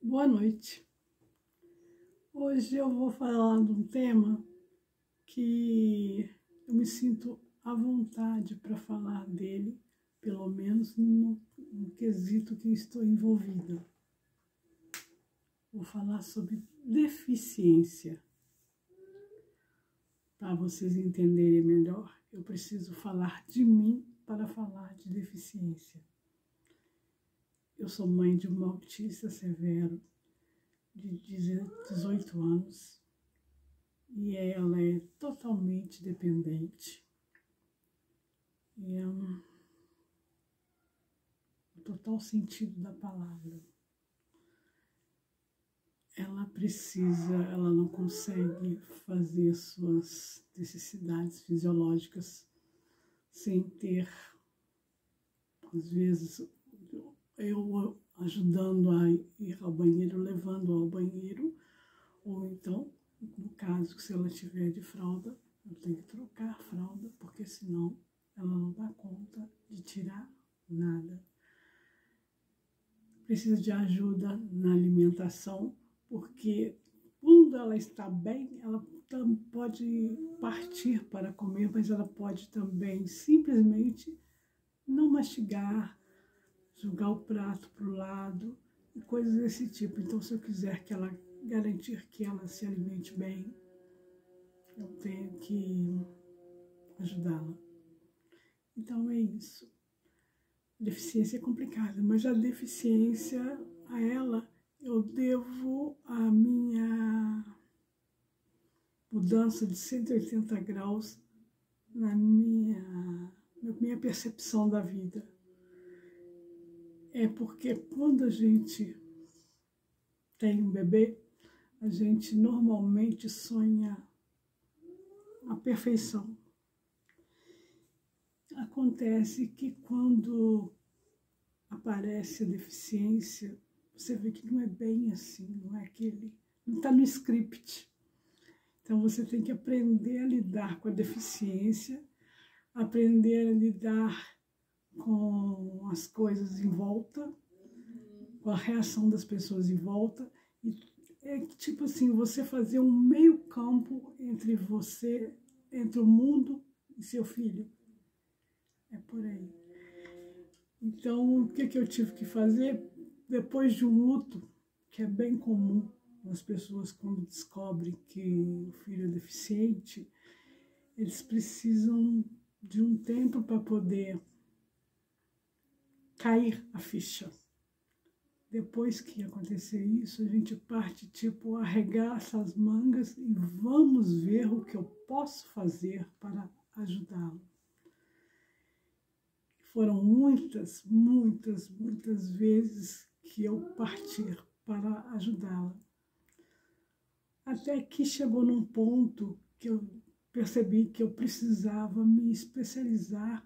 Boa noite. Hoje eu vou falar de um tema que eu me sinto à vontade para falar dele, pelo menos no quesito que estou envolvida. Vou falar sobre deficiência. Para vocês entenderem melhor, eu preciso falar de mim para falar de deficiência. Eu sou mãe de um autista severo de 18 anos e ela é totalmente dependente. E é no total sentido da palavra. Ela não consegue fazer suas necessidades fisiológicas sem ter, às vezes, eu ajudando a ir ao banheiro, levando ao banheiro, ou então, no caso, se ela estiver de fralda, eu tenho que trocar a fralda, porque senão ela não dá conta de tirar nada. Precisa de ajuda na alimentação, porque quando ela está bem, ela pode partir para comer, mas ela pode também simplesmente não mastigar, jogar o prato para o lado e coisas desse tipo. Então, se eu quiser garantir que ela se alimente bem, eu tenho que ajudá-la. Então, é isso. Deficiência é complicada, mas a deficiência, a ela, eu devo a minha mudança de 180 graus na minha percepção da vida. É porque quando a gente tem um bebê, a gente normalmente sonha a perfeição. Acontece que quando aparece a deficiência, você vê que não é bem assim, não está no script. Então você tem que aprender a lidar com a deficiência, aprender a lidar com as coisas em volta, com a reação das pessoas em volta. E é tipo assim, você fazer um meio campo entre você, entre o mundo e seu filho. É por aí. Então, o que eu tive que fazer? Depois de um luto, que é bem comum nas pessoas quando descobrem que o filho é deficiente, eles precisam de um tempo para poder cair a ficha. Depois que acontecer isso, a gente parte tipo, arregaça as mangas e vamos ver o que eu posso fazer para ajudá-lo. Foram muitas vezes que eu parti para ajudá-la. Até que chegou num ponto que eu percebi que eu precisava me especializar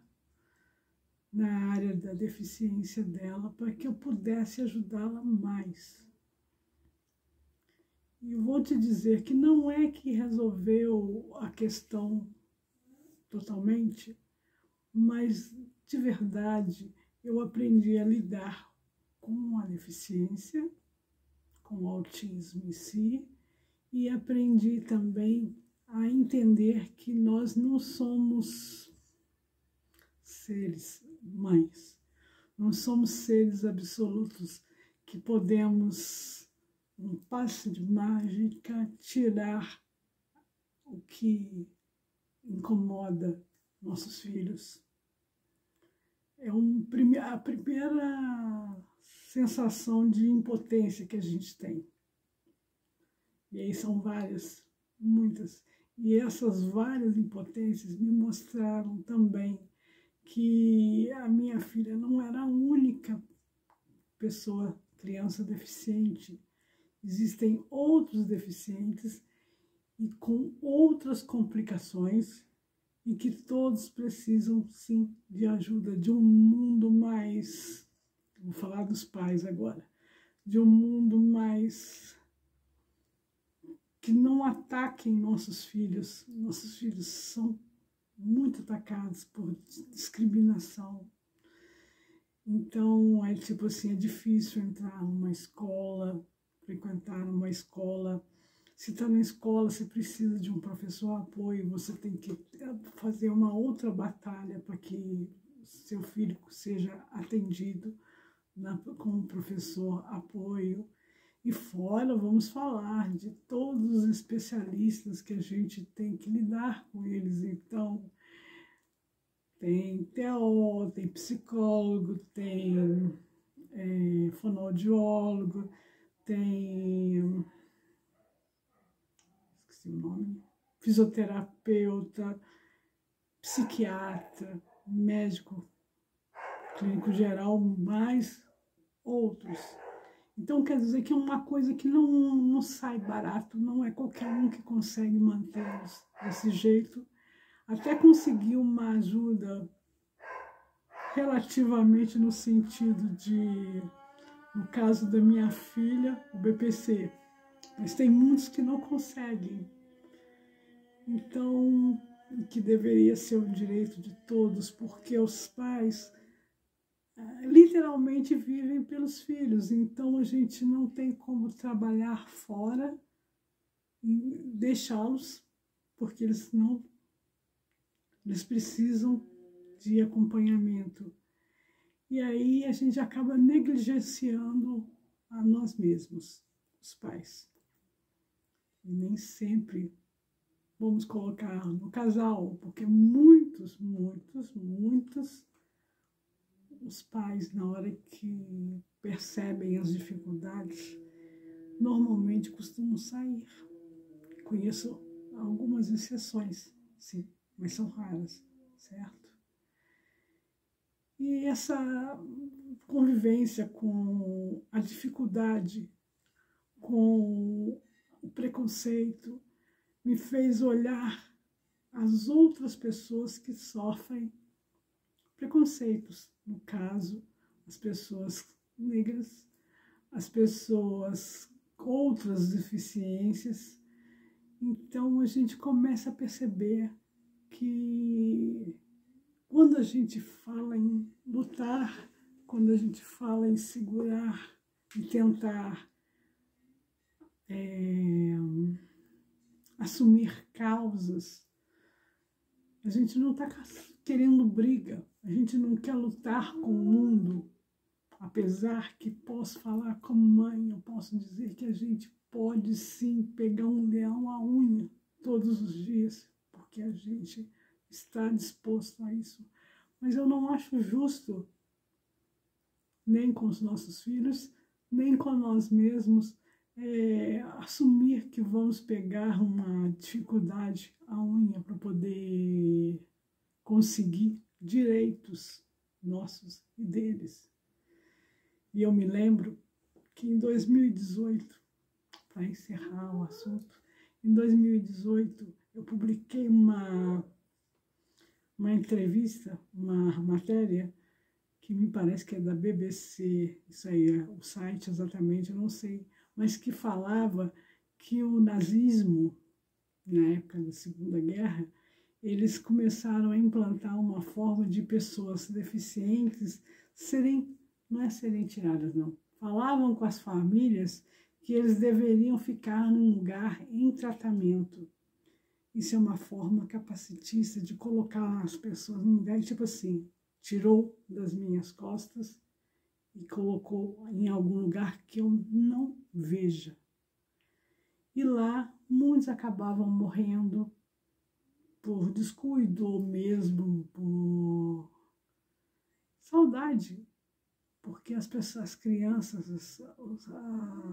na área da deficiência dela para que eu pudesse ajudá-la mais. E eu vou te dizer que não é que resolveu a questão totalmente, mas de verdade eu aprendi a lidar com a deficiência, com o autismo em si, e aprendi também a entender que nós não somos seres mães, não somos seres absolutos que podemos, um passe de mágica, tirar o que incomoda nossos filhos. É a primeira sensação de impotência que a gente tem. E aí são várias, muitas. E essas várias impotências me mostraram também que a minha filha não era a única pessoa, criança deficiente. Existem outros deficientes e com outras complicações e que todos precisam, sim, de ajuda, de um mundo mais, vou falar dos pais agora, de um mundo mais que não ataquem nossos filhos. Nossos filhos são muito atacados por discriminação. Então, é tipo assim, é difícil entrar numa escola numa escola. Se está na escola, você precisa de um professor apoio, você tem que fazer uma outra batalha para que seu filho seja atendido com um professor apoio. E fora, vamos falar de todos os especialistas que a gente tem que lidar com eles. Então, tem TO, tem psicólogo, tem fonoaudiólogo, tem, esqueci o nome, fisioterapeuta, psiquiatra, médico clínico geral, mais outros. Então, quer dizer que é uma coisa que não sai barato, não é qualquer um que consegue mantê-los desse jeito. Até conseguir uma ajuda relativamente no sentido de, no caso da minha filha, o BPC. Mas tem muitos que não conseguem. Então, que deveria ser o direito de todos, porque os pais literalmente vivem pelos filhos. Então, a gente não tem como trabalhar fora e deixá-los, porque eles precisam de acompanhamento. E aí a gente acaba negligenciando a nós mesmos, os pais. E nem sempre vamos colocar no casal, porque muitos os pais, na hora que percebem as dificuldades, normalmente costumam sair. Conheço algumas exceções, sim, mas são raras, certo? E essa convivência com a dificuldade, com o preconceito, me fez olhar as outras pessoas que sofrem preconceitos. No caso, as pessoas negras, as pessoas com outras deficiências. Então, a gente começa a perceber que quando a gente fala em lutar, quando a gente fala em segurar e tentar assumir causas, a gente não está querendo briga, a gente não quer lutar com o mundo, apesar que posso falar como mãe, eu posso dizer que a gente pode sim pegar um leão à unha todos os dias, porque a gente está disposto a isso. Mas eu não acho justo, nem com os nossos filhos, nem com nós mesmos, assumir que vamos pegar uma dificuldade à unha para poder conseguir direitos nossos e deles. E eu me lembro que em 2018, para encerrar o assunto, em 2018 eu publiquei uma entrevista, uma matéria, que me parece que é da BBC, isso aí é o site exatamente, eu não sei, mas que falava que o nazismo, na época da Segunda Guerra, eles começaram a implantar uma forma de pessoas deficientes não é serem tiradas, não. Falavam com as famílias que eles deveriam ficar num lugar em tratamento. Isso é uma forma capacitista de colocar as pessoas num lugar, tipo assim, tirou das minhas costas e colocou em algum lugar que eu não veja. E lá, muitos acabavam morrendo por descuido ou mesmo por saudade, porque as crianças,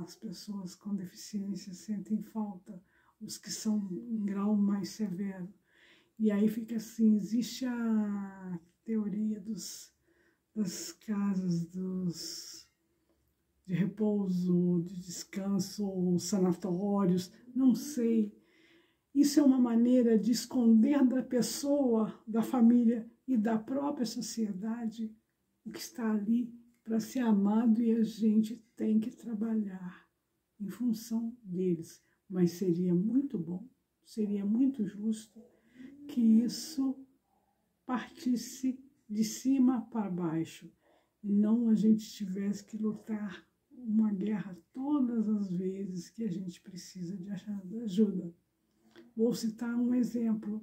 as pessoas com deficiência sentem falta, os que são em grau mais severo. E aí fica assim, existe a teoria das casas de repouso, de descanso, sanatórios, não sei. Isso é uma maneira de esconder da pessoa, da família e da própria sociedade o que está ali para ser amado, e a gente tem que trabalhar em função deles. Mas seria muito bom, seria muito justo que isso partisse de cima para baixo, e não a gente tivesse que lutar uma guerra todas as vezes vezes que a gente precisa de ajuda. Vou citar um exemplo.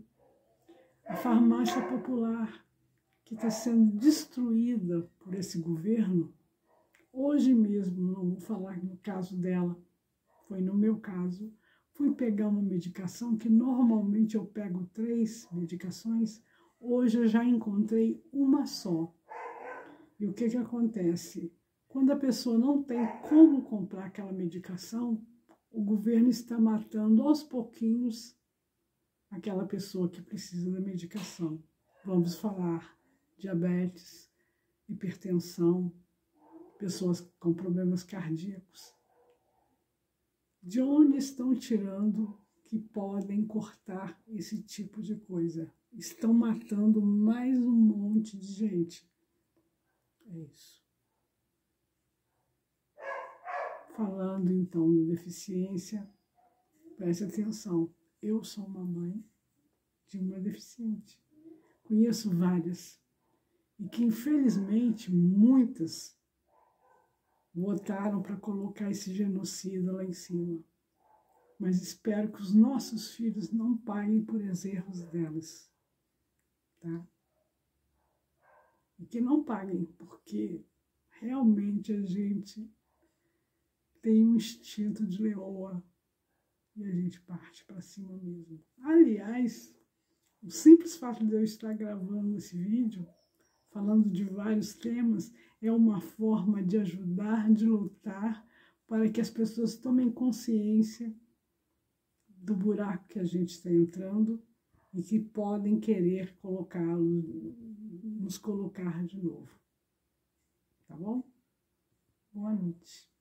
A farmácia popular, que está sendo destruída por esse governo, hoje mesmo, não vou falar no caso dela, foi no meu caso, fui pegar uma medicação que normalmente eu pego 3 medicações, hoje eu já encontrei uma só. E o que acontece? Quando a pessoa não tem como comprar aquela medicação, o governo está matando aos pouquinhos aquela pessoa que precisa da medicação. Vamos falar diabetes, hipertensão, pessoas com problemas cardíacos. De onde estão tirando que podem cortar esse tipo de coisa? Estão matando mais um monte de gente. É isso. Falando então de deficiência, preste atenção. Eu sou uma mãe de uma deficiente. Conheço várias. E que, infelizmente, muitas votaram para colocar esse genocida lá em cima. Mas espero que os nossos filhos não paguem por os erros delas. Tá? E que não paguem, porque realmente a gente tem um instinto de leoa e a gente parte para cima mesmo. Aliás, o simples fato de eu estar gravando esse vídeo, falando de vários temas, é uma forma de ajudar, de lutar, para que as pessoas tomem consciência do buraco que a gente está entrando e que podem querer nos colocar de novo. Tá bom? Boa noite.